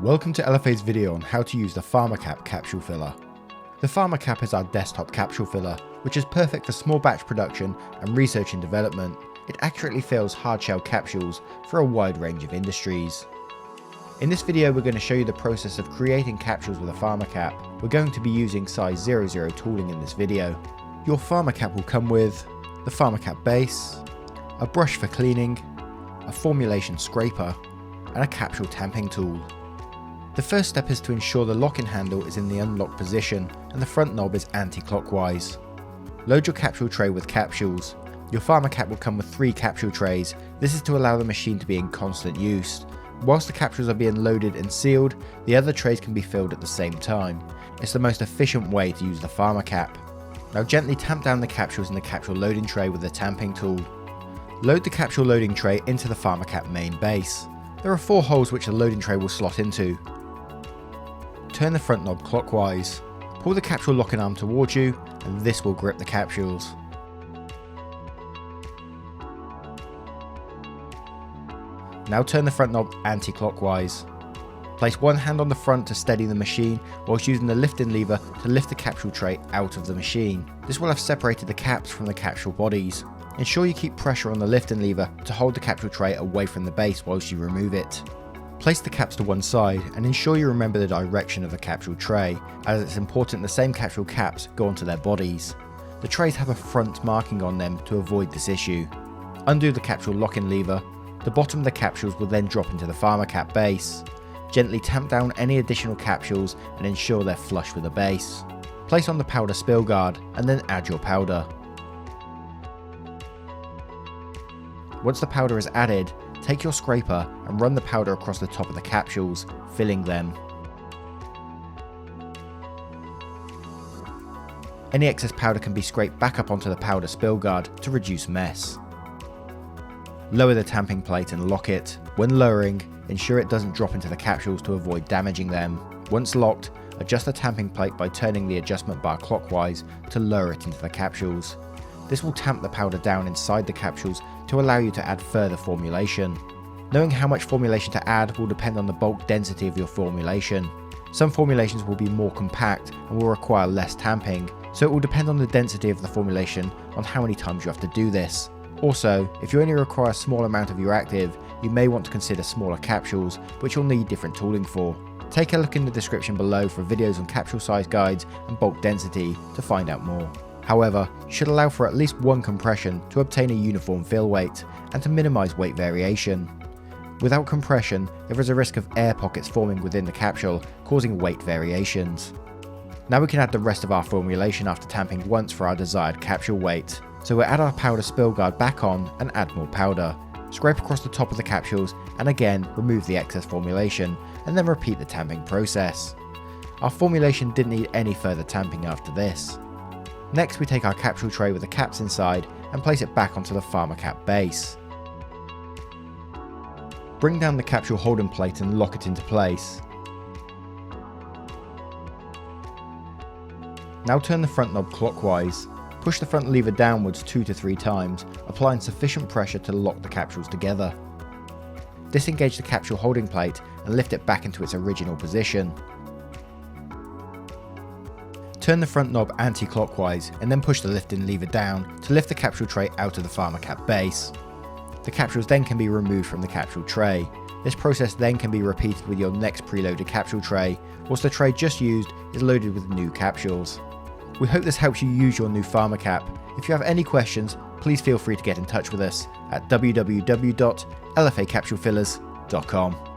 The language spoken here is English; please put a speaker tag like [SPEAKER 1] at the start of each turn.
[SPEAKER 1] Welcome to LFA's video on how to use the PharmaCap capsule filler. The PharmaCap is our desktop capsule filler, which is perfect for small batch production and research and development. It accurately fills hard-shell capsules for a wide range of industries. In this video, we're going to show you the process of creating capsules with a PharmaCap. We're going to be using size 00 tooling in this video. Your PharmaCap will come with the PharmaCap base, a brush for cleaning, a formulation scraper, and a capsule tamping tool. The first step is to ensure the lock-in handle is in the unlocked position and the front knob is anti-clockwise. Load your capsule tray with capsules. Your PharmaCap will come with 3 capsule trays. This is to allow the machine to be in constant use. Whilst the capsules are being loaded and sealed, the other trays can be filled at the same time. It's the most efficient way to use the PharmaCap. Now gently tamp down the capsules in the capsule loading tray with the tamping tool. Load the capsule loading tray into the PharmaCap main base. There are 4 holes which the loading tray will slot into. Turn the front knob clockwise. Pull the capsule locking arm towards you and this will grip the capsules. Now turn the front knob anti-clockwise. Place one hand on the front to steady the machine whilst using the lifting lever to lift the capsule tray out of the machine. This will have separated the caps from the capsule bodies. Ensure you keep pressure on the lifting lever to hold the capsule tray away from the base whilst you remove it. Place the caps to one side and ensure you remember the direction of the capsule tray, as it's important the same capsule caps go onto their bodies. The trays have a front marking on them to avoid this issue. Undo the capsule lock-in lever. The bottom of the capsules will then drop into the PharmaCap base. Gently tamp down any additional capsules and ensure they're flush with the base. Place on the powder spill guard and then add your powder. Once the powder is added, take your scraper and run the powder across the top of the capsules, filling them. Any excess powder can be scraped back up onto the powder spill guard to reduce mess. Lower the tamping plate and lock it. When lowering, ensure it doesn't drop into the capsules to avoid damaging them. Once locked, adjust the tamping plate by turning the adjustment bar clockwise to lower it into the capsules. This will tamp the powder down inside the capsules to allow you to add further formulation. Knowing how much formulation to add will depend on the bulk density of your formulation. Some formulations will be more compact and will require less tamping, so it will depend on the density of the formulation on how many times you have to do this. Also, if you only require a small amount of your active, you may want to consider smaller capsules, which you'll need different tooling for. Take a look in the description below for videos on capsule size guides and bulk density to find out more. However, you should allow for at least one compression to obtain a uniform fill weight and to minimize weight variation. Without compression, there is a risk of air pockets forming within the capsule, causing weight variations. Now we can add the rest of our formulation after tamping once for our desired capsule weight. So we'll add our powder spill guard back on and add more powder. Scrape across the top of the capsules and again remove the excess formulation and then repeat the tamping process. Our formulation didn't need any further tamping after this. Next we take our capsule tray with the caps inside and place it back onto the PharmaCap base. Bring down the capsule holding plate and lock it into place. Now turn the front knob clockwise. Push the front lever downwards 2 to 3 times, applying sufficient pressure to lock the capsules together. Disengage the capsule holding plate and lift it back into its original position. Turn the front knob anti-clockwise and then push the lifting lever down to lift the capsule tray out of the PharmaCap base. The capsules then can be removed from the capsule tray. This process then can be repeated with your next preloaded capsule tray, whilst the tray just used is loaded with new capsules. We hope this helps you use your new PharmaCap. If you have any questions, please feel free to get in touch with us at www.lfacapsulefillers.com.